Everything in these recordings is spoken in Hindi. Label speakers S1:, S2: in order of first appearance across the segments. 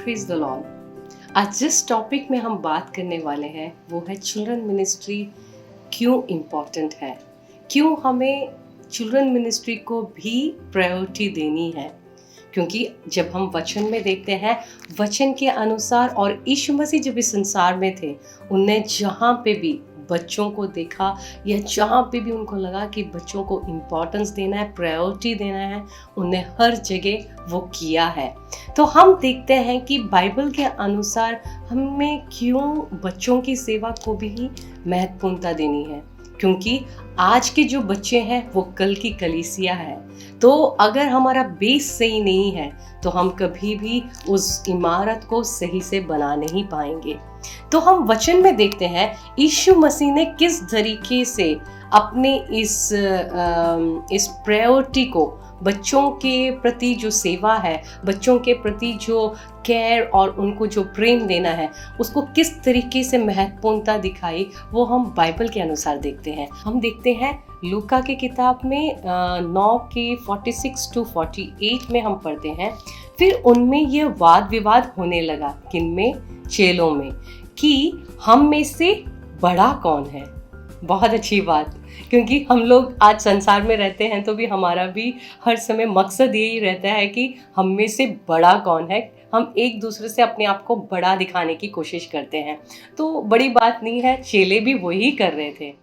S1: Praise the Lord. आज जिस टॉपिक में हम बात करने वाले हैं वो है चिल्ड्रन मिनिस्ट्री क्यों इम्पोर्टेंट है, क्यों हमें चिल्ड्रन मिनिस्ट्री को भी प्रायोरिटी देनी है। क्योंकि जब हम वचन में देखते हैं, वचन के अनुसार और यीशु मसीह जब इस संसार में थे, उनने जहाँ पे भी बच्चों को देखा या जहाँ पे भी उनको लगा कि बच्चों को इम्पोर्टेंस देना है, प्रायोरिटी देना है, उन्हें हर जगह वो किया है। तो हम देखते हैं कि बाइबल के अनुसार हमें क्यों बच्चों की सेवा को भी महत्वपूर्णता देनी है। क्योंकि आज के जो बच्चे हैं वो कल की कलीसिया है। तो अगर हमारा बेस सही नहीं है तो हम कभी भी उस इमारत को सही से बना नहीं पाएंगे। तो हम वचन में देखते हैं यीशु मसीह ने किस तरीके से अपने इस प्रायोरिटी को, बच्चों के प्रति जो सेवा है, बच्चों के प्रति जो केयर और उनको जो प्रेम देना है, उसको किस तरीके से महत्वपूर्णता दिखाई, वो हम बाइबल के अनुसार देखते हैं। हम देखते हैं लूका की किताब में 9 के 46 to 48 में हम पढ़ते हैं। फिर उनमें ये वाद विवाद होने लगा, किनमें? चेलों में, कि हम में से बड़ा कौन है। बहुत अच्छी बात, क्योंकि हम लोग आज संसार में रहते हैं तो भी हमारा भी हर समय मकसद यही रहता है कि हम में से बड़ा कौन है। हम एक दूसरे से अपने आप को बड़ा दिखाने की कोशिश करते हैं। तो बड़ी बात नहीं है, चेले भी वही कर रहे थे।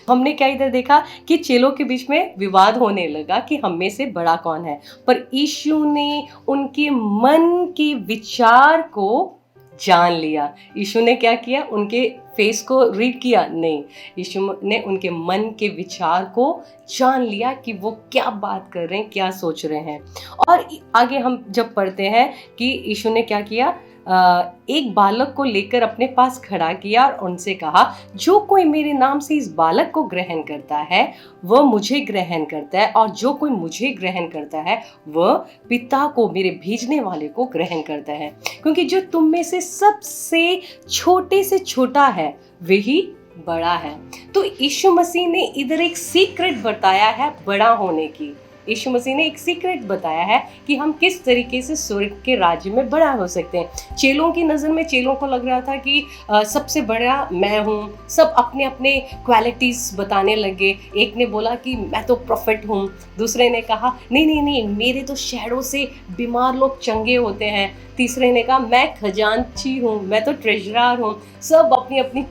S1: हमने क्या इधर देखा कि चेलों के बीच में विवाद होने लगा कि हम में से बड़ा कौन है। पर यीशु ने उनके मन के विचार को जान लिया। यीशु ने क्या किया? उनके फेस को रीड किया? नहीं, यीशु ने उनके मन के विचार को जान लिया कि वो क्या बात कर रहे हैं, क्या सोच रहे हैं। और आगे हम जब पढ़ते हैं कि यीशु ने क्या किया, एक बालक को लेकर अपने पास खड़ा किया और उनसे कहा, जो कोई मेरे नाम से इस बालक को ग्रहण करता है वह मुझे ग्रहण करता है, और जो कोई मुझे ग्रहण करता है वह पिता को, मेरे भेजने वाले को ग्रहण करता है। क्योंकि जो तुम में से सबसे छोटे से छोटा है वही बड़ा है। तो यीशु मसीह ने इधर एक सीक्रेट बताया है बड़ा होने की। यीशु मसीह ने एक सीक्रेट बताया है कि हम किस तरीके से स्वर्ग के राज्य में बड़ा हो सकते हैं। चेलों की नज़र में, चेलों को लग रहा था कि सबसे बड़ा मैं हूँ। सब अपने अपने क्वालिटीज़ बताने लगे। एक ने बोला कि मैं तो प्रोफेट हूँ, दूसरे ने कहा नहीं नहीं नहीं, मेरे तो शहरों से बीमार लोग चंगे होते हैं, तीसरे ने कहा मैं खजांची हूँ, मैं तो ट्रेजरर हूँ। सब अपनी अपनी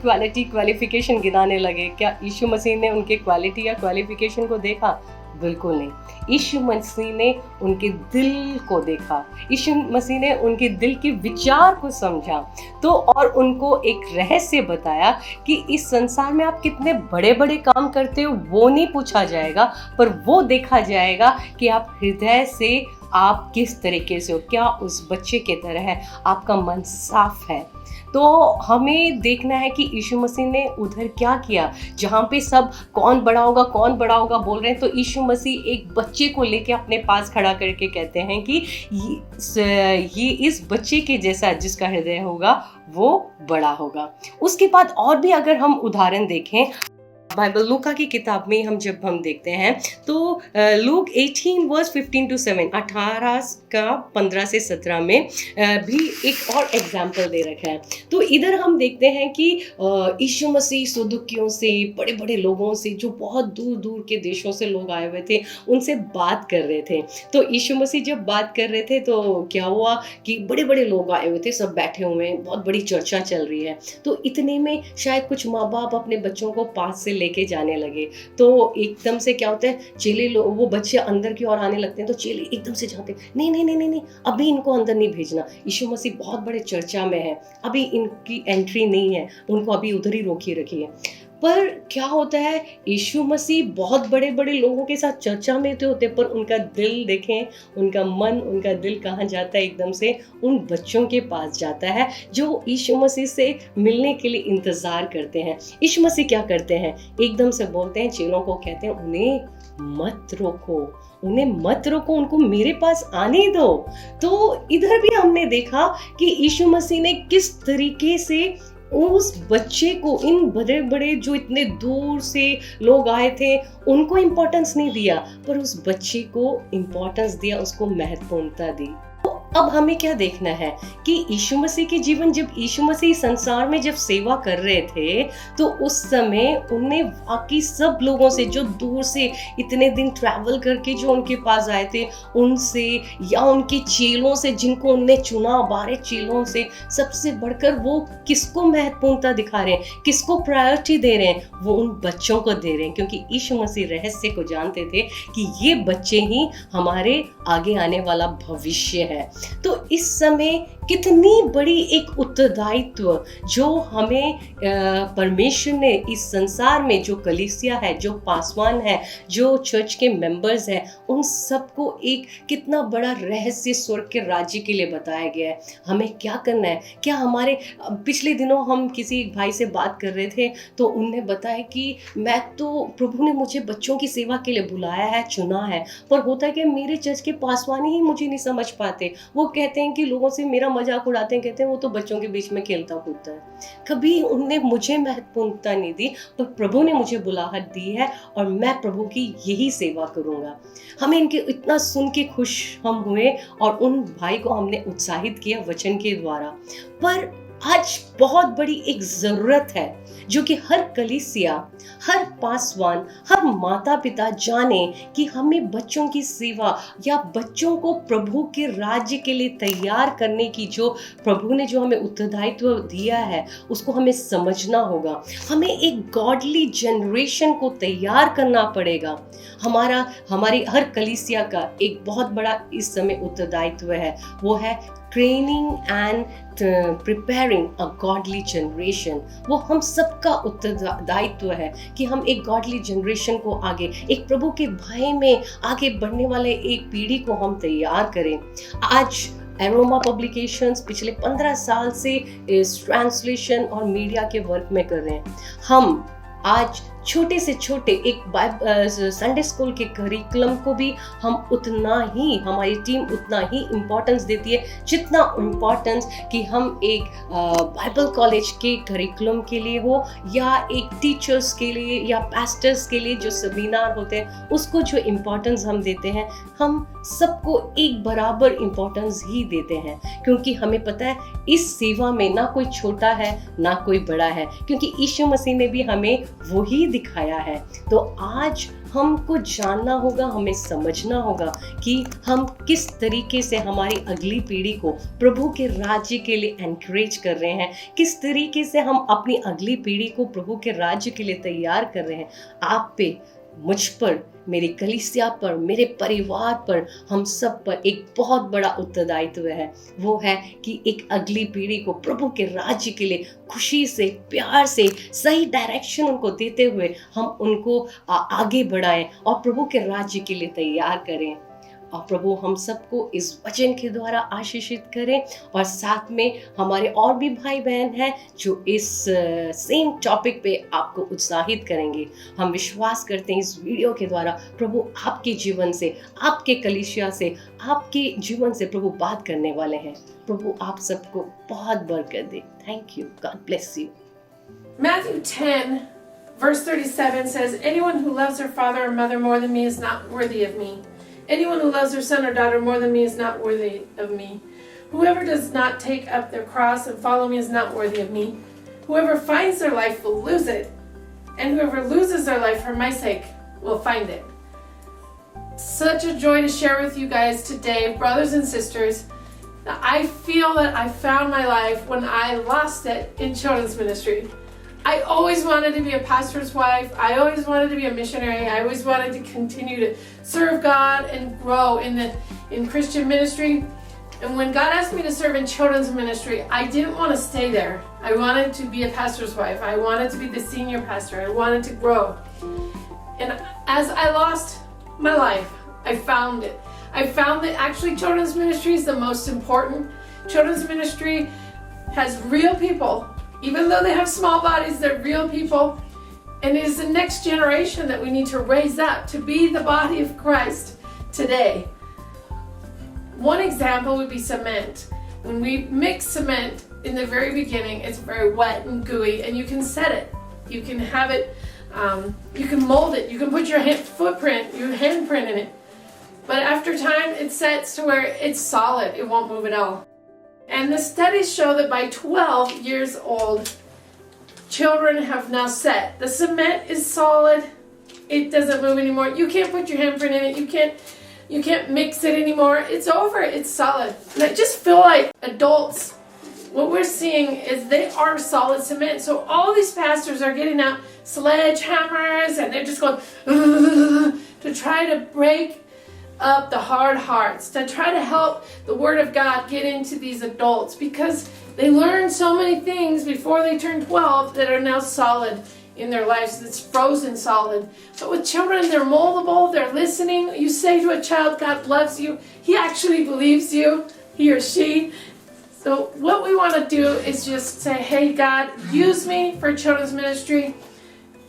S1: क्वालिफिकेशन गिनाने लगे। क्या यीशु मसीह ने उनके क्वालिटी या क्वालिफिकेशन को देखा? बिल्कुल नहीं। यीशु मसीह ने उनके दिल को देखा, यीशु मसीह ने उनके दिल के विचार को समझा। तो और उनको एक रहस्य बताया कि इस संसार में आप कितने बड़े बड़े काम करते हो वो नहीं पूछा जाएगा, पर वो देखा जाएगा कि आप हृदय से आप किस तरीके से हो, क्या उस बच्चे की तरह है, आपका मन साफ है। तो हमें देखना है कि यीशु मसीह ने उधर क्या किया, जहाँ पे सब कौन बड़ा होगा बोल रहे हैं, तो यीशु मसीह एक बच्चे को लेके अपने पास खड़ा करके कहते हैं कि ये इस बच्चे के जैसा जिसका हृदय होगा वो बड़ा होगा। उसके बाद और भी अगर हम उदाहरण देखें बाइबल लूका की किताब में हम देखते हैं तो लूक 18 वर्स 15 to 7, 18 का 15 से 17 में भी एक और एग्जाम्पल दे रखा है। तो इधर हम देखते हैं कि यीशु मसीह सदूकियों से, बड़े बड़े लोगों से, जो बहुत दूर दूर के देशों से लोग आए हुए थे, उनसे बात कर रहे थे। तो यीशु मसीह जब बात कर रहे थे तो क्या हुआ कि बड़े बड़े लोग आए हुए थे, सब बैठे हुए हैं, बहुत बड़ी चर्चा चल रही है। तो इतने में शायद कुछ माँ बाप अपने बच्चों को पास से लेके जाने लगे। तो एकदम से क्या होता है, चेले वो बच्चे अंदर की ओर आने लगते हैं। तो चेले एकदम से जाते हैं, नहीं नहीं नहीं नहीं, अभी इनको अंदर नहीं भेजना, यीशु मसीह बहुत बड़े चर्चा में है, अभी इनकी एंट्री नहीं है, उनको अभी उधर ही रोकिए रखिए। पर क्या होता है, यीशु मसीह बहुत बड़े बड़े लोगों के साथ चर्चा में तो होते, पर उनका दिल देखें, उनका मन, उनका दिल कहाँ जाता है? एकदम से उन बच्चों के पास जाता है जो यीशु मसीह से मिलने के लिए इंतजार करते हैं। यीशु मसीह क्या करते हैं? एकदम से बोलते हैं, चेलों को कहते हैं, उन्हें मत रोको, उनको मेरे पास आने दो। तो इधर भी हमने देखा कि यीशु मसीह ने किस तरीके से उस बच्चे को, इन बड़े बड़े जो इतने दूर से लोग आए थे, उनको इम्पोर्टेंस नहीं दिया, पर उस बच्चे को इम्पोर्टेंस दिया, उसको महत्वपूर्णता दी। अब हमें क्या देखना है कि यीशु मसीह के जीवन, जब यीशु मसीह संसार में जब सेवा कर रहे थे तो उस समय उन्हें बाकी सब लोगों से जो दूर से इतने दिन ट्रैवल करके जो उनके पास आए थे उनसे, या उनके चेलों से जिनको उनने चुना, 12 चेलों से सबसे बढ़कर वो किसको महत्वपूर्णता दिखा रहे हैं, किसको प्रायोरिटी दे रहे हैं? वो उन बच्चों को दे रहे हैं, क्योंकि यीशु मसीह रहस्य को जानते थे कि ये बच्चे ही हमारे आगे आने वाला भविष्य है। तो इस समय कितनी बड़ी एक उत्तरदायित्व जो हमें परमेश्वर ने इस संसार में, जो कलीसिया है, जो पासवान है, जो चर्च के मेंबर्स हैं, उन सबको एक कितना बड़ा रहस्य स्वर्ग के राज्य के लिए बताया गया है। हमें क्या करना है? क्या हमारे पिछले दिनों हम किसी भाई से बात कर रहे थे तो उनने बताया कि मैं तो, प्रभु ने मुझे बच्चों की सेवा के लिए बुलाया है, चुना है, पर होता है कि मेरे चर्च के पासवान ही मुझे नहीं समझ पाते। वो कहते हैं कि लोगों से मेरा मजाक उड़ाते हैं, कहते हैं वो तो बच्चों के बीच में खेलता कूदता है। कभी उनने मुझे महत्वपूर्णता नहीं दी, पर प्रभु ने मुझे बुलाहट दी है और मैं प्रभु की यही सेवा करूंगा। हमें इनके इतना सुन के खुश हम हुए और उन भाई को हमने उत्साहित किया वचन के द्वारा। पर आज बहुत बड़ी एक जरूरत है जो कि हर कलीसिया, हर पासवान, हर माता पिता जाने कि हमें बच्चों की सेवा या बच्चों को प्रभु के राज्य के लिए तैयार करने की जो प्रभु ने जो हमें उत्तरदायित्व दिया है उसको हमें समझना होगा। हमें एक गॉडली जनरेशन को तैयार करना पड़ेगा। हमारी हर कलीसिया का एक बहुत बड़ा इस समय उत्तरदायित्व है, वो है training and preparing a godly generation. वो हम सबका उत्तरदायित्व है कि हम एक गॉडली जनरेशन को आगे, एक प्रभु के भय में आगे बढ़ने वाले एक पीढ़ी को हम तैयार करें। आज एरोमा पब्लिकेशंस पिछले 15 साल से इस ट्रांसलेशन और मीडिया के वर्क में कर रहे हैं। हम आज छोटे से छोटे एक संडे स्कूल के करिकुलम को भी हम उतना ही, हमारी टीम उतना ही इम्पोर्टेंस देती है जितना इम्पोर्टेंस कि हम एक बाइबल कॉलेज के करिकुलम के लिए हो या एक टीचर्स के लिए या पास्टर्स के लिए जो सेमिनार होते हैं उसको जो इम्पोर्टेंस हम देते हैं, हम सबको एक बराबर इम्पोर्टेंस ही देते हैं, क्योंकि हमें पता है इस सेवा में ना कोई छोटा है ना कोई बड़ा है, क्योंकि यीशु मसीह ने भी हमें वही दिखाया है। तो आज हमको जानना होगा, हमें समझना होगा कि हम किस तरीके से हमारी अगली पीढ़ी को प्रभु के राज्य के लिए एनकरेज कर रहे हैं, किस तरीके से हम अपनी अगली पीढ़ी को प्रभु के राज्य के लिए तैयार कर रहे हैं। आप पे, मुझ पर, मेरी कलीसिया पर, मेरे परिवार पर, हम सब पर एक बहुत बड़ा उत्तरदायित्व है। वो है कि एक अगली पीढ़ी को प्रभु के राज्य के लिए खुशी से, प्यार से, सही डायरेक्शन उनको देते हुए हम उनको आगे बढ़ाएं और प्रभु के राज्य के लिए तैयार करें। और प्रभु हम सबको इस वचन के द्वारा आशीषित करें और साथ में हमारे और भी भाई बहन हैं जो इस सेम टॉपिक पे आपको उत्साहित करेंगे। हम विश्वास करते हैं इस वीडियो के द्वारा प्रभु आपके जीवन से, आपके कलीसिया से, आपके जीवन से प्रभु बात करने वाले हैं। प्रभु आप सबको बहुत बरकत दे। Thank you, God bless you.
S2: Matthew 10 verse 37 says, anyone who loves their father or mother more than me is not worthy of me. Anyone who loves their son or daughter more than me is not worthy of me. Whoever does not take up their cross and follow me is not worthy of me. Whoever finds their life will lose it, and whoever loses their life for my sake will find it. Such a joy to share with you guys today, brothers and sisters. I feel that I found my life when I lost it in children's ministry. I always wanted to be a pastor's wife. I always wanted to be a missionary. I always wanted to continue to serve God and grow in Christian ministry. And when God asked me to serve in children's ministry, I didn't want to stay there. I wanted to be a pastor's wife. I wanted to be the senior pastor. I wanted to grow. And as I lost my life, I found it. I found that actually children's ministry is the most important. Children's ministry has real people. Even though they have small bodies, they're real people. And it is the next generation that we need to raise up to be the body of Christ today. One example would be cement. When we mix cement in the very beginning, it's very wet and gooey, and you can set it. You can have it, you can mold it. You can put your handprint in it. But after time, it sets to where it's solid. It won't move at all. And the studies show that by 12 years old, children have now set. The cement is solid. It doesn't move anymore. You can't put your handprint in it. You can't mix it anymore. It's over. It's solid. And I just feel like adults, what we're seeing is they are solid cement. So all these pastors are getting out sledgehammers and they're just going to try to break up the hard hearts, to try to help the Word of God get into these adults, because they learn so many things before they turn 12 that are now solid in their lives. That's frozen solid. But with children, they're moldable, they're listening. You say to a child, God loves you, he actually believes you, he or she. So what we want to do is just say, hey God, use me for children's ministry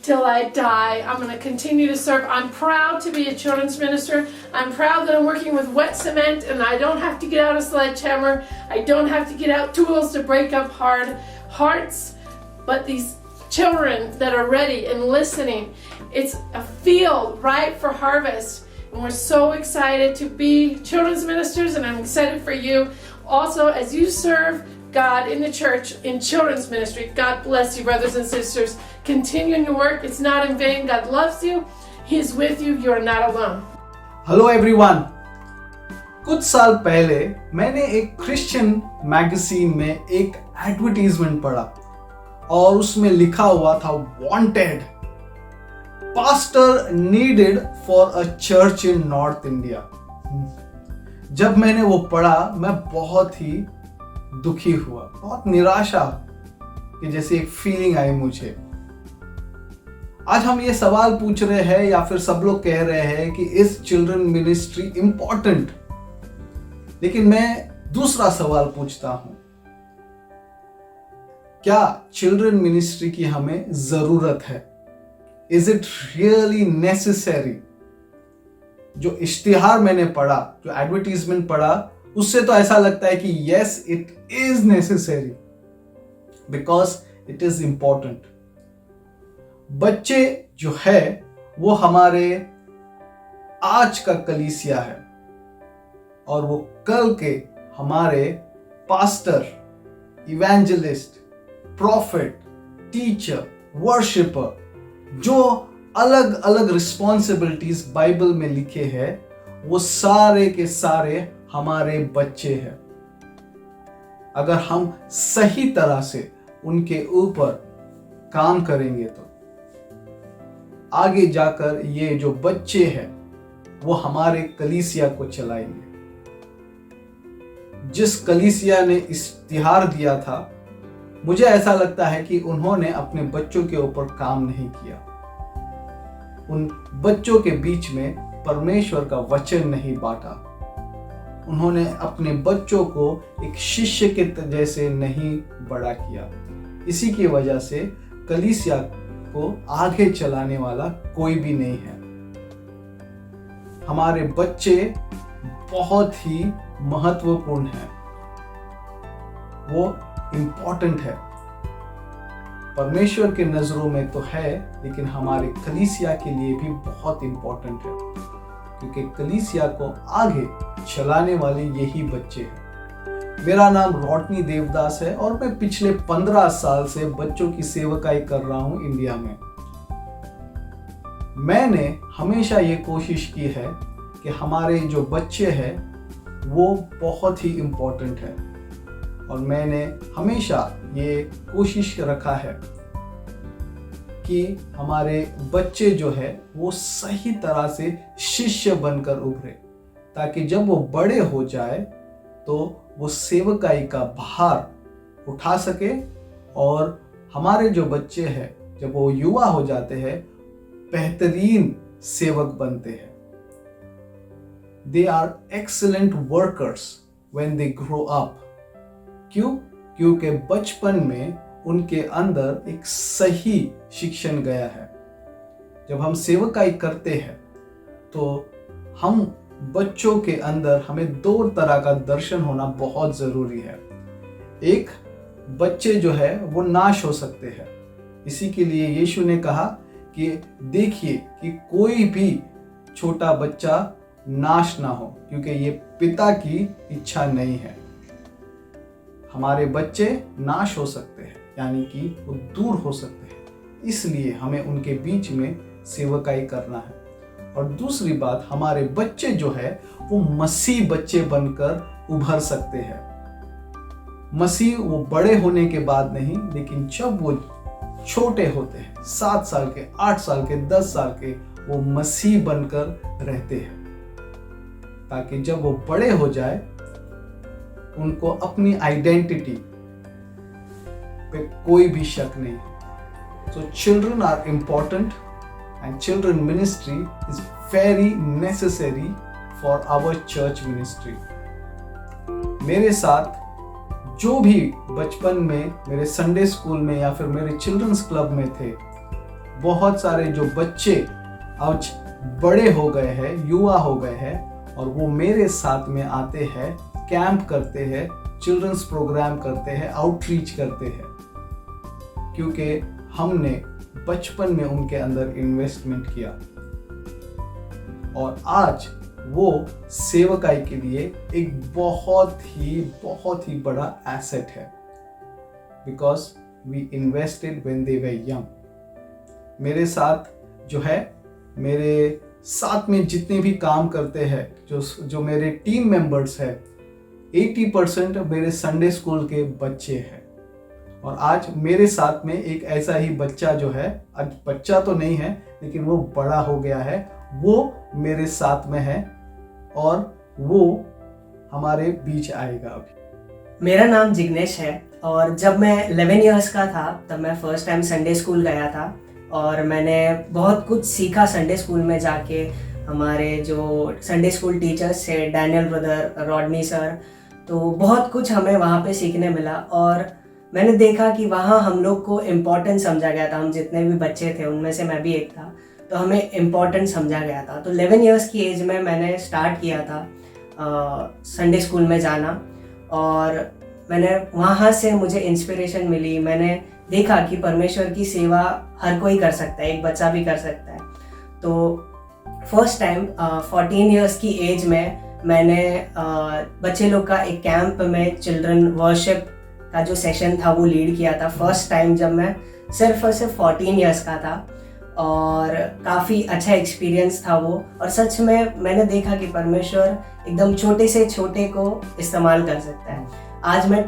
S2: till I die. I'm going to continue to serve. I'm proud to be a children's minister. I'm proud that I'm working with wet cement and I don't have to get out a sledgehammer. I don't have to get out tools to break up hard hearts. But these children that are ready and listening, it's a field ripe for harvest. And we're so excited to be children's ministers, and I'm excited for you. Also, as you serve God in the church, in children's ministry, God bless you, brothers and sisters. Continue in your work. It's not in vain. God loves you. He is with you. You are not alone.
S3: Hello everyone. कुछ साल पहले मैंने एक क्रिश्चियन मैगजीन में एक एडवर्टाइजमेंट पढ़ा और उसमें लिखा हुआ था wanted pastor needed for a church in north India. जब मैंने वो पढ़ा मैं बहुत ही दुखी हुआ, बहुत निराशा कि जैसे एक फीलिंग आई मुझे। आज हम ये सवाल पूछ रहे हैं या फिर सब लोग कह रहे हैं कि इज चिल्ड्रन मिनिस्ट्री इंपॉर्टेंट, लेकिन मैं दूसरा सवाल पूछता हूं, क्या चिल्ड्रन मिनिस्ट्री की हमें जरूरत है? Is it really necessary? जो इश्तिहार मैंने पढ़ा, जो एडवर्टीजमेंट पढ़ा, उससे तो ऐसा लगता है कि yes it is necessary because it is important. बच्चे जो है वो हमारे आज का कलीसिया है और वो कल के हमारे pastor, evangelist, profit, teacher, worshipper, जो अलग अलग रिस्पॉन्सिबिलिटीज बाइबल में लिखे हैं, वो सारे के सारे हमारे बच्चे हैं। अगर हम सही तरह से उनके ऊपर काम करेंगे तो आगे जाकर ये जो बच्चे हैं वो हमारे कलीसिया को चलाएंगे। जिस कलीसिया ने इश्तिहार दिया था, मुझे ऐसा लगता है कि उन्होंने अपने बच्चों के ऊपर काम नहीं किया। उन बच्चों के बीच में परमेश्वर का वचन नहीं बांटा। उन्होंने अपने बच्चों को एक शिष्य के जैसे नहीं बड़ा किया। इसी की वजह से कलीसिया को आगे चलाने वाला कोई भी नहीं है। हमारे बच्चे बहुत ही महत्वपूर्ण हैं, वो इंपॉर्टेंट है। परमेश्वर के नजरों में तो है, लेकिन हमारे कलीसिया के लिए भी बहुत इंपॉर्टेंट है, क्योंकि कलीसिया को आगे चलाने वाले यही बच्चे हैं। मेरा नाम रोटनी देवदास है और मैं पिछले 15 साल से बच्चों की सेवकाई कर रहा हूं इंडिया में। मैंने हमेशा ये कोशिश की है कि हमारे जो बच्चे हैं वो बहुत ही इम्पोर्टेंट है, और मैंने हमेशा ये कोशिश रखा है कि हमारे बच्चे जो है वो सही तरह से शिष्य बनकर उभरे, ताकि जब वो बड़े हो जाए तो वो सेवकाई का भार उठा सके, और हमारे जो बच्चे हैं जब वो युवा हो जाते हैं बेहतरीन सेवक बनते हैं। They are excellent workers when they grow up. क्यों? क्योंकि बचपन में उनके अंदर एक सही शिक्षण गया है। जब हम सेवकाई करते हैं तो हम बच्चों के अंदर हमें दो तरह का दर्शन होना बहुत जरूरी है। एक, बच्चे जो है वो नाश हो सकते हैं। इसी के लिए यीशु ने कहा कि देखिए कि कोई भी छोटा बच्चा नाश ना हो, क्योंकि ये पिता की इच्छा नहीं है। हमारे बच्चे नाश हो सकते हैं, यानी कि वो दूर हो सकते हैं, इसलिए हमें उनके बीच में सेवकाई करना है। और दूसरी बात, हमारे बच्चे जो है वो मसीह बच्चे बनकर उभर सकते हैं। मसीह वो बड़े होने के बाद नहीं, लेकिन जब वो छोटे होते हैं, 7 साल के, 8 साल के, 10 साल के, वो मसीह बनकर रहते हैं, ताकि जब वो बड़े हो जाए उनको अपनी आइडेंटिटी पे कोई भी शक नहीं है। So children are important and children ministry is very necessary for our church ministry. मेरे साथ जो भी बचपन में मेरे संडे स्कूल में या फिर मेरे चिल्ड्रंस क्लब में थे, बहुत सारे जो बच्चे आज बड़े हो गए हैं, युवा हो गए हैं, और वो मेरे साथ में आते हैं, कैंप करते हैं, चिल्ड्रंस प्रोग्राम करते हैं, आउटरीच करते हैं, क्योंकि हमने बचपन में उनके अंदर इन्वेस्टमेंट किया। और आज वो सेवकाई के लिए एक बहुत ही बड़ा एसेट है, because we invested when they were young. मेरे साथ जो है, मेरे साथ में जितने भी काम करते हैं, जो मेरे टीम मेंबर्स हैं, 80% मेरे संडे स्कूल के बच्चे हैं। और आज मेरे साथ में एक ऐसा ही बच्चा जो है, आज बच्चा तो नहीं है लेकिन वो बड़ा हो गया है, वो मेरे साथ में है और वो हमारे बीच आएगा अभी।
S4: मेरा नाम जिग्नेश है और जब मैं 11 इयर्स का था तब मैं फर्स्ट टाइम संडे स्कूल गया था और मैंने बहुत कुछ सीखा संडे स्कूल में जाके। हमारे जो संडे स्कूल टीचर्स थे, डैनियल ब्रदर, रॉडनी सर, तो बहुत कुछ हमें वहाँ पे सीखने मिला और मैंने देखा कि वहाँ हम लोग को इम्पोर्टेंस समझा गया था। हम जितने भी बच्चे थे उनमें से मैं भी एक था, तो हमें इम्पोर्टेंस समझा गया था। तो 11 इयर्स की एज में मैंने स्टार्ट किया था संडे स्कूल में जाना और मैंने वहाँ से मुझे इंस्पिरेशन मिली। मैंने देखा कि परमेश्वर की सेवा हर कोई कर सकता है, एक बच्चा भी कर सकता है। तो फर्स्ट टाइम 14 इयर्स की एज में मैंने बच्चे लोग का एक कैंप में चिल्ड्रन वर्शिप का जो सेशन था वो लीड किया था। फर्स्ट टाइम जब मैं सिर्फ और सिर्फ 14 इयर्स का था और काफ़ी अच्छा एक्सपीरियंस था वो। और सच में मैंने देखा कि परमेश्वर एकदम छोटे से छोटे को इस्तेमाल कर सकता है। आज मैं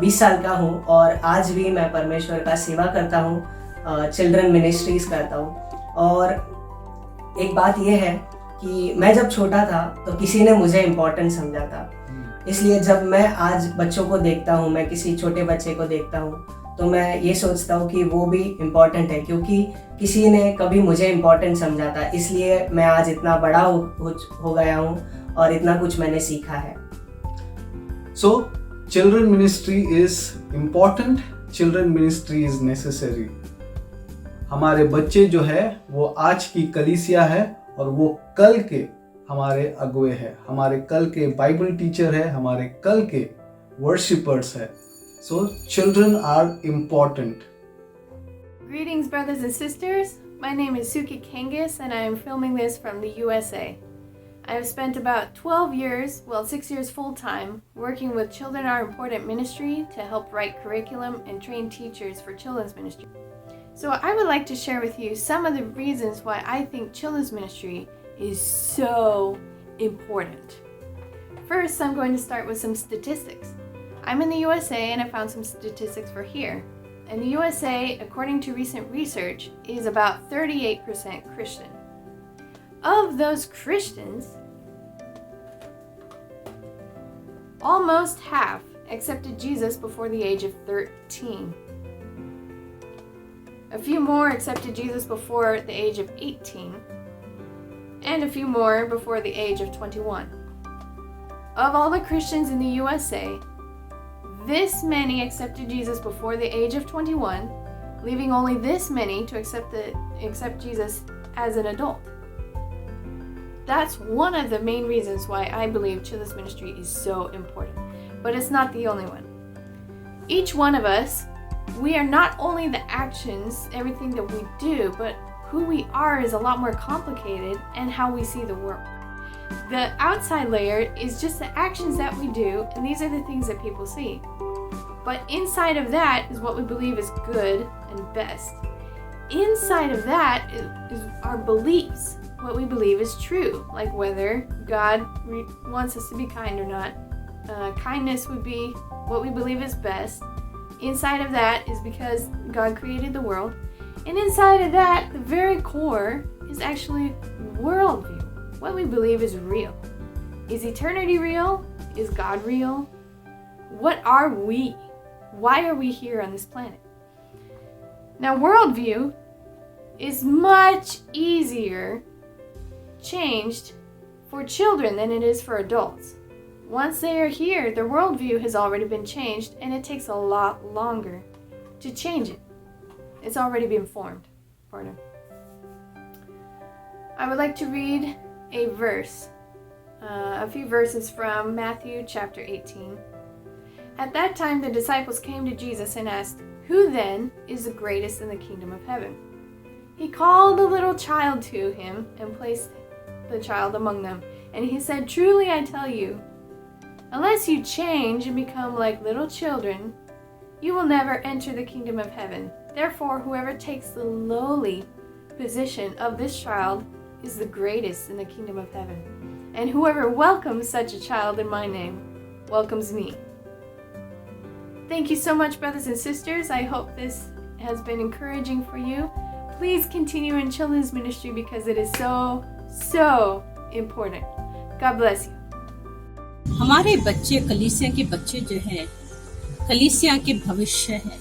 S4: 20 साल का हूँ और आज भी मैं परमेश्वर का सेवा करता हूँ, चिल्ड्रन मिनिस्ट्रीज करता हूँ। और एक बात यह है कि मैं जब छोटा था तो किसी ने मुझे इम्पोर्टेंट समझा था, इसलिए जब मैं आज बच्चों को देखता हूँ, मैं किसी छोटे बच्चे को देखता हूँ तो मैं ये सोचता हूँ कि वो भी इम्पोर्टेंट है, क्योंकि किसी ने कभी मुझे इम्पोर्टेंट समझा था। इसलिए मैं आज इतना बड़ा हो गया हूँ और इतना कुछ मैंने सीखा है।
S3: So, children ministry is important, children ministry is necessary. हमारे बच्चे जो है वो आज की कलीसिया है और वो कल के हमारे अगुए हैं, हमारे कल के बाइबल टीचर है, हमारे कल के वर्शिपर्स है। So children are important.
S2: Greetings, brothers and sisters. My name is Suki Kangas, and I am filming this from the USA. I have spent about 12 years, 6 years full-time, working with Children Are Important Ministry to help write curriculum and train teachers for children's ministry. So I would like to share with you some of the reasons why I think children's ministry is so important. First, I'm going to start with some statistics. I'm in the USA and I found some statistics for here. And the USA, according to recent research, is about 38% Christian. Of those Christians, almost half accepted Jesus before the age of 13. A few more accepted Jesus before the age of 18, and a few more before the age of 21. Of all the Christians in the USA, this many accepted Jesus before the age of 21, leaving only this many to accept Jesus as an adult. That's one of the main reasons why I believe children's ministry is so important, but it's not the only one. Each one of us, we are not only the actions, everything that we do, but who we are is a lot more complicated, and how we see the world. The outside layer is just the actions that we do, and these are the things that people see. But inside of that is what we believe is good and best. Inside of that is our beliefs, what we believe is true, like whether God wants us to be kind or not. Kindness would be what we believe is best. Inside of that is because God created the world. And inside of that, the very core is actually worldview, what we believe is real. Is eternity real? Is God real? What are we? Why are we here on this planet? Now, worldview is much easier changed for children than it is for adults. Once they are here, their worldview has already been changed, and it takes a lot longer to change it. It's already been formed. Pardon. I would like to read a few verses from Matthew chapter 18. At that time, the disciples came to Jesus and asked, "Who then is the greatest in the kingdom of heaven?" He called a little child to him and placed the child among them. And he said, "Truly I tell you, unless you change and become like little children, you will never enter the kingdom of heaven. Therefore, whoever takes the lowly position of this child is the greatest in the kingdom of heaven. And whoever welcomes such a child in my name welcomes me." Thank you so much, brothers and sisters. I hope this has been encouraging for you. Please continue in children's ministry because it is so important. God bless you.
S5: हमारे बच्चे कलीसिया के बच्चे जो हैं, कलीसिया के भविष्य है।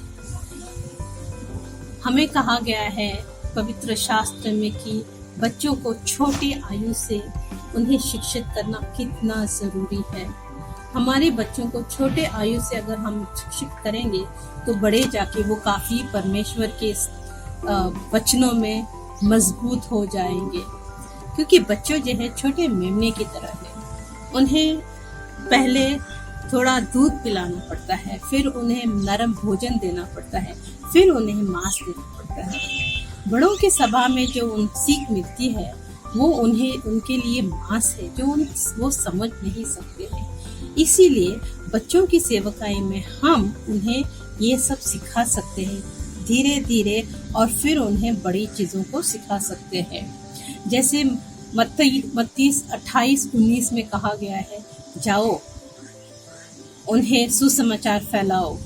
S5: हमें कहा गया है पवित्र शास्त्र में कि बच्चों को छोटी आयु से उन्हें शिक्षित करना कितना जरूरी है। हमारे बच्चों को छोटे आयु से अगर हम शिक्षित करेंगे तो बड़े जाके वो काफी परमेश्वर के वचनों में मजबूत हो जाएंगे, क्योंकि बच्चों जो है छोटे मेमने की तरह है। उन्हें पहले थोड़ा दूध पिलाना पड़ता है, फिर उन्हें नरम भोजन देना पड़ता है, फिर उन्हें मांस देना पड़ता है। बड़ों की सभा में जो सीख मिलती है वो उन्हें उनके लिए मांस है जो वो समझ नहीं सकते हैं। इसीलिए बच्चों की सेवकाई में हम उन्हें ये सब सिखा सकते हैं धीरे धीरे, और फिर उन्हें बड़ी चीजों को सिखा सकते हैं। जैसे मत्ती 28:19 में कहा गया है, जाओ उन्हें सुसमाचार फैलाओ,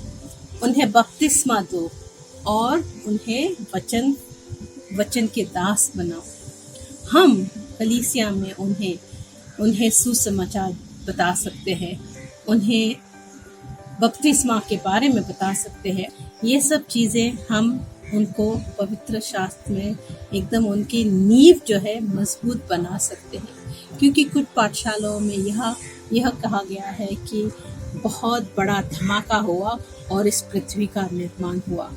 S5: उन्हें बपतिस्मा दो और उन्हें वचन के दास बनाओ। हम कलीसिया में उन्हें सुसमाचार बता सकते हैं, उन्हें बपतिस्मा के बारे में बता सकते हैं। ये सब चीज़ें हम उनको पवित्र शास्त्र में एकदम उनकी नींव जो है मजबूत बना सकते हैं, क्योंकि कुछ पाठशालाओं में यह कहा गया है कि बहुत बड़ा धमाका हुआ और इस पृथ्वी का निर्माण हुआ।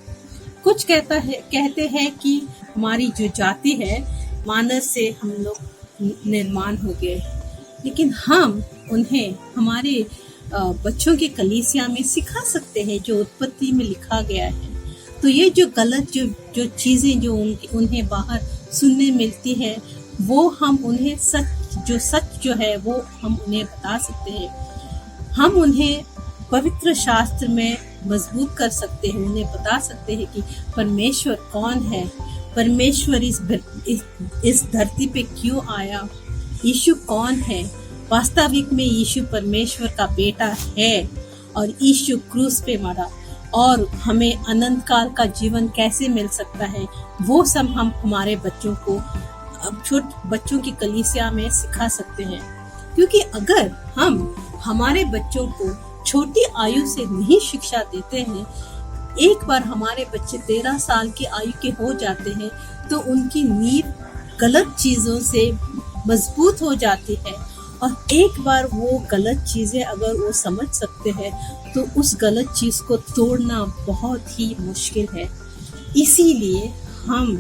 S5: कुछ कहते हैं कि हमारी जो जाति है मानस से हम लोग निर्माण हो गए, लेकिन हम उन्हें हमारे बच्चों के कलीसिया में सिखा सकते हैं जो उत्पत्ति में लिखा गया है। तो ये जो गलत जो चीज़ें जो उन्हें बाहर सुनने मिलती है, वो हम उन्हें सच जो है वो हम उन्हें बता सकते हैं। हम उन्हें पवित्र शास्त्र में मजबूत कर सकते हैं, उन्हें बता सकते हैं कि परमेश्वर कौन है, परमेश्वर इस धरती पे क्यों आया, यीशु कौन है, वास्तविक में यीशु परमेश्वर का बेटा है और यीशु क्रूस पे मरा, और हमें अनंत काल का जीवन कैसे मिल सकता है, वो सब हम हमारे बच्चों को छोटे बच्चों की कलीसिया में सिखा सकते हैं। क्योंकि अगर हम हमारे बच्चों को छोटी आयु से नहीं शिक्षा देते हैं, एक बार हमारे बच्चे 13 साल की आयु के हो जाते हैं तो उनकी नींव गलत चीज़ों से मजबूत हो जाती है, और एक बार वो गलत चीज़ें अगर वो समझ सकते हैं तो उस गलत चीज़ को तोड़ना बहुत ही मुश्किल है। इसीलिए हम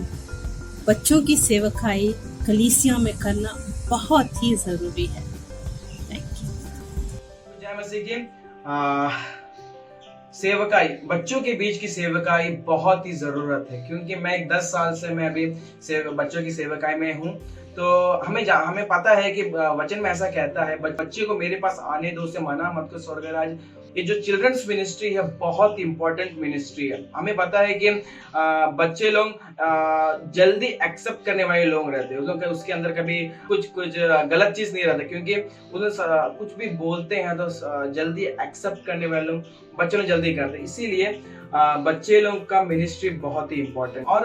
S5: बच्चों की सेवकाई कलीसिया में करना बहुत ही ज़रूरी है। Thank you.
S6: जय मसीह की सेवकाई, बच्चों के बीच की सेवकाई बहुत ही ज़रूरत है, क्योंकि मैं 10 साल से मैं अभी बच्चों की सेवकाई में हूँ। तो हमें पता है कि वचन में ऐसा कहता है, बच्चे को मेरे पास आने दो, उसे मना मत कर स्वर्ग राज। ये जो चिल्ड्रंस मिनिस्ट्री है बहुत इंपॉर्टेंट मिनिस्ट्री है। हमें पता है कि बच्चे लोग जल्दी एक्सेप्ट करने वाले लोग रहते हैं, उसके अंदर कभी कुछ गलत चीज नहीं रहता, क्योंकि उन्हें कुछ भी बोलते हैं तो जल्दी एक्सेप्ट करने वाले लोग बच्चे लोग जल्दी करते हैं। इसीलिए बच्चे लोग का मिनिस्ट्री बहुत ही इम्पोर्टेंट। और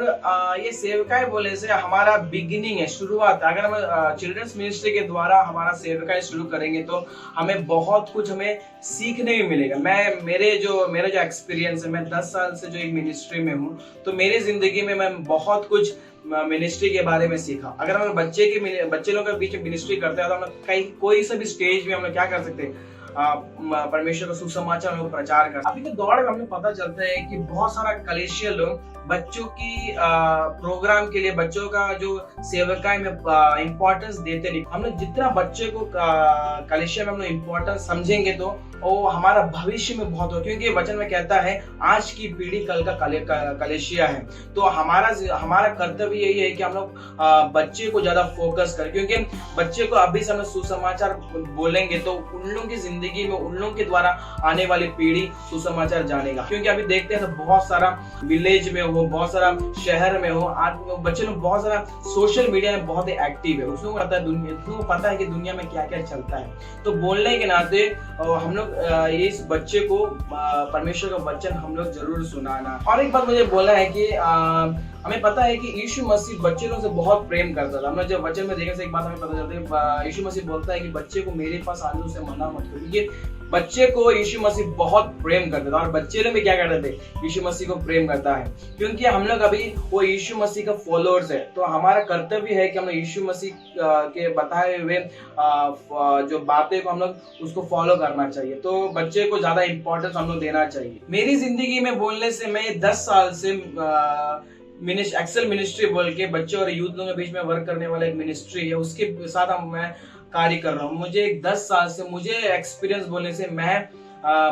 S6: ये सेवकाई बोलने से हमारा बिगिनिंग है, शुरुआत। अगर हम चिल्ड्रंस मिनिस्ट्री के द्वारा हमारा सेवकाई शुरू करेंगे तो हमें बहुत कुछ हमें सीखने भी मिलेगा। मेरा जो एक्सपीरियंस है, मैं 10 साल से जो एक मिनिस्ट्री में हूँ, तो मेरी जिंदगी में मैं बहुत कुछ मिनिस्ट्री के बारे में सीखा। अगर हम बच्चे लोगों के बीच में मिनिस्ट्री करते हैं तो हम कोई सा भी स्टेज में हम क्या कर सकते हैं, परमेश्वर का सुसमाचार हम प्रचार कर। अभी के दौर में हमें पता चलता है कि बहुत सारा कलीसिया लोग बच्चों की प्रोग्राम के लिए, बच्चों का जो सेवकाई में इम्पोर्टेंस देते नहीं। हम लोग जितना बच्चे को कलीसिया में हम लोग इम्पोर्टेंस समझेंगे तो वो हमारा भविष्य में बहुत हो, क्योंकि वचन में कहता है आज की पीढ़ी कल का कलीसिया है। तो हमारा कर्तव्य यही है कि हम लोग बच्चे को ज्यादा फोकस करें, क्योंकि बच्चे को अभी से हम सुसमाचार बोलेंगे तो उन लोगों की जिंदगी में, उन लोगों के द्वारा आने वाली पीढ़ी सुसमाचार जानेगा। क्योंकि अभी देखते हैं तो बहुत सारा विलेज में हो, बहुत सारा शहर में हो, आज बच्चे लोग बहुत सारा सोशल मीडिया में बहुत ही एक्टिव है। उसको पता है कि दुनिया में क्या क्या चलता है। तो बोलने के नाते हम लोग इस बच्चे को परमेश्वर का वचन हम लोग जरूर सुनाना। और एक बात मुझे बोला है कि हमें पता है कि यीशु मसीह बच्चे लोग से बहुत प्रेम करता था। हम लोग जब वचन में देखने से एक बात हमें पता चलती है, यीशु मसीह बोलता है कि बच्चे को मेरे पास आने से मना मत करो। ये बच्चे को यीशु मसीह बहुत प्रेम करता था, और बच्चे लोग भी क्या करते थे, यीशु मसीह को प्रेम करता है, क्योंकि हम लोग अभी वो यीशु मसीह का फॉलोअर्स है। तो हमारा कर्तव्य है कि हम लोग यीशु मसीह के बताए हुए जो बातें को हम लोग उसको फॉलो करना चाहिए। तो बच्चे को ज्यादा इंपॉर्टेंस हम लोग देना चाहिए। मेरी जिंदगी में बोलने से, मैं 10 साल से एक्सेल मिनिस्ट्री बोल के बच्चे और यूथ लोगों के बीच में वर्क करने वाला एक मिनिस्ट्री है, उसके साथ मैं कार्य कर रहा हूँ। मुझे 10 साल से मुझे एक्सपीरियंस बोलने से, मैं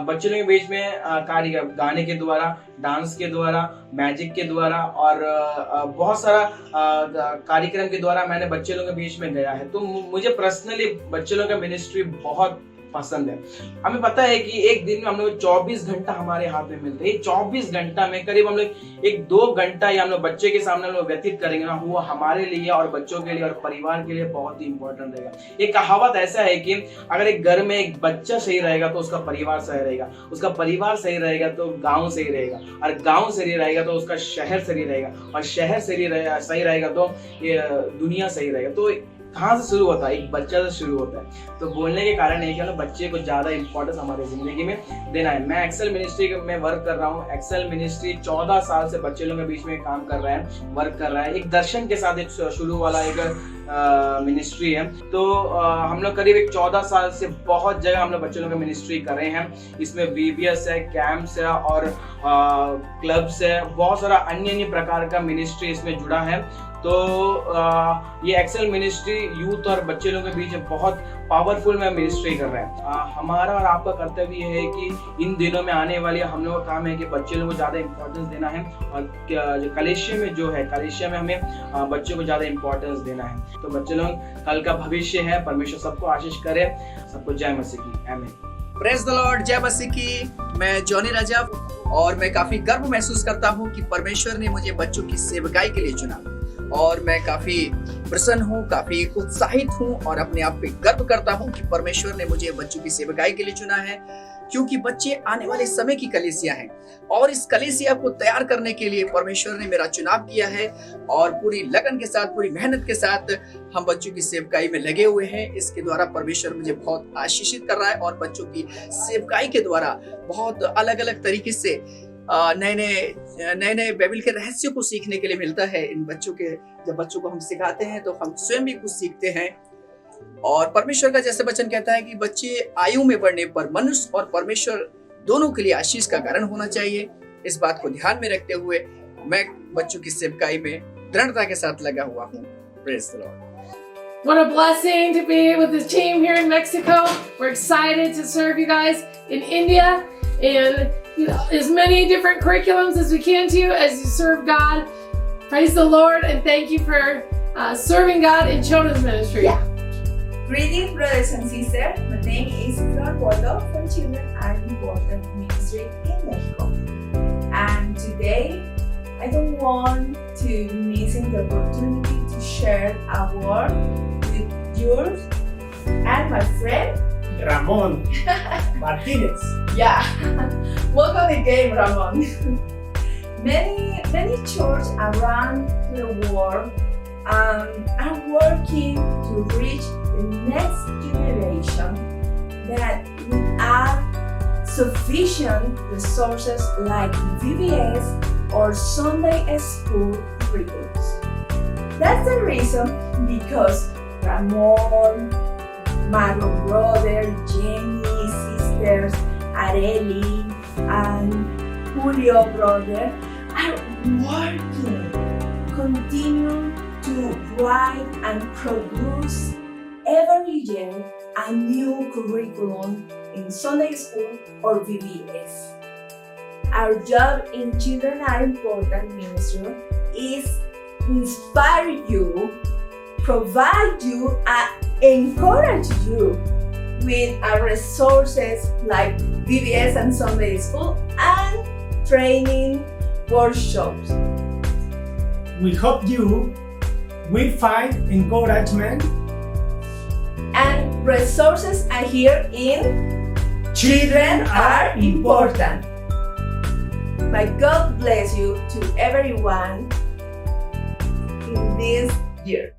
S6: बच्चों के बीच में कार्य कर, गाने के द्वारा, डांस के द्वारा, मैजिक के द्वारा और बहुत सारा कार्यक्रम के द्वारा मैंने बच्चे लोगों के बीच में गया है। तो मुझे पर्सनली बच्चे लोगों का मिनिस्ट्री बहुत पसंद है। हमें पता है कि एक दिन में हम लोग 24 घंटा हमारे हाथ में मिलते हैं। 24 घंटा में करीब हम लोग 1-2 घंटा या हम लोग बच्चे के सामने लोग व्यतीत करेंगे ना, वो हमारे लिए और बच्चों के लिए और परिवार के लिए बहुत ही इंपॉर्टेंट रहेगा। एक कहावत ऐसा है कि अगर एक घर में एक बच्चा सही रहेगा तो उसका परिवार सही रहेगा, उसका परिवार सही रहेगा तो गाँव सही रहेगा, और गाँव सही रहेगा तो उसका शहर सही रहेगा, और शहर सही रहेगा तो ये दुनिया सही रहेगा। तो कहाँ से शुरू होता है? एक बच्चा से शुरू होता है। तो बोलने के कारण है कि हम बच्चे को ज्यादा इंपॉर्टेंस हमारी जिंदगी में देना है। मैं एक्सेल मिनिस्ट्री में वर्क कर रहा हूँ। एक्सेल मिनिस्ट्री 14 साल से बच्चे लोगों के बीच में काम कर रहा है, वर्क कर रहा है। एक दर्शन के साथ एक शुरू वाला एक मिनिस्ट्री है। तो हम लोग करीब 14 साल से बहुत जगह हम लोग बच्चे लोगों का मिनिस्ट्री कर रहे हैं। इसमें VBS है, कैंप्स है और क्लब्स है, बहुत सारा अन्य प्रकार का मिनिस्ट्री इसमें जुड़ा है। तो ये एक्सेल मिनिस्ट्री यूथ और बच्चे लोगों के बीच बहुत पावरफुल में मिनिस्ट्री कर रहे हैं। हमारा और आपका कर्तव्य ये है कि इन दिनों में आने वाले हम लोगों का काम है कि बच्चे लोगों को ज़्यादा इंपॉर्टेंस देना है, और जो कलीसिया में जो है, कलीसिया में हमें बच्चों को ज़्यादा इंपॉर्टेंस देना है। तो बच्चे लोग कल का भविष्य है। परमेश्वर सबको आशीष करे। सबको जय मसीह की। आमीन।
S7: Praise the Lord. जय मसीह की। मैं जॉनी राजा और मैं काफी गर्व महसूस करता हूँ कि परमेश्वर ने मुझे बच्चों की सेवकाई के लिए चुना, और मैं काफी प्रसन्न हूँ, काफी उत्साहित हूँ और अपने आप पे गर्व करता हूँ कि परमेश्वर ने मुझे बच्चों की सेवकाई के लिए चुना है, क्योंकि बच्चे आने वाले समय की कलीसिया हैं, और इस कलीसिया को तैयार करने के लिए परमेश्वर ने मेरा चुनाव किया है, और पूरी लगन के साथ, पूरी मेहनत के साथ हम बच्चों की सेवकाई में लगे हुए हैं। इसके द्वारा परमेश्वर मुझे बहुत आशीषित कर रहा है, और बच्चों की सेवकाई के द्वारा बहुत अलग अलग तरीके से नए नए बाइबल के रहस्यों को सीखने के लिए मिलता है। इन बच्चों के, जब बच्चों को हम सिखाते हैं तो हम स्वयं भी कुछ सीखते हैं। और परमेश्वर का जैसे वचन कहता है कि बच्चे आयु में बढ़ने पर मनुष्य और परमेश्वर दोनों के लिए आशीष का कारण होना चाहिए। इस बात को ध्यान में रखते हुए मैं बच्चों की सेवकाई में दृढ़ता के साथ लगा हुआ हूँ। Praise the Lord.
S2: What a blessing to be with the team here in Mexico. We're excited to serve you guys in India and as many different curriculums as we can to you as you serve God. Praise the Lord, and thank you for serving God in children's ministry.
S8: Yeah. Greetings, brothers and sisters. My name is Flor Bordo from Children Are Important Ministry in Mexico. And today, I don't want to miss the opportunity to share a word with yours and my friend
S9: Ramon Martinez.
S8: Yeah, welcome again, Ramon. Many churches around the world are working to reach the next generation that without sufficient resources like VBS or Sunday school curriculums. That's the reason because Ramon, Margo brother, Jenny, sisters, Areli, and Julio brother are working, continue to write and produce every year a new curriculum in Sunday school or VBS. Our job in Children Are Important Ministry is inspire you, provide you, and encourage you with our resources like VBS and Sunday school and training workshops.
S9: We hope you will find encouragement
S8: And resources are here in Children Are Important. May God bless you to everyone in this year.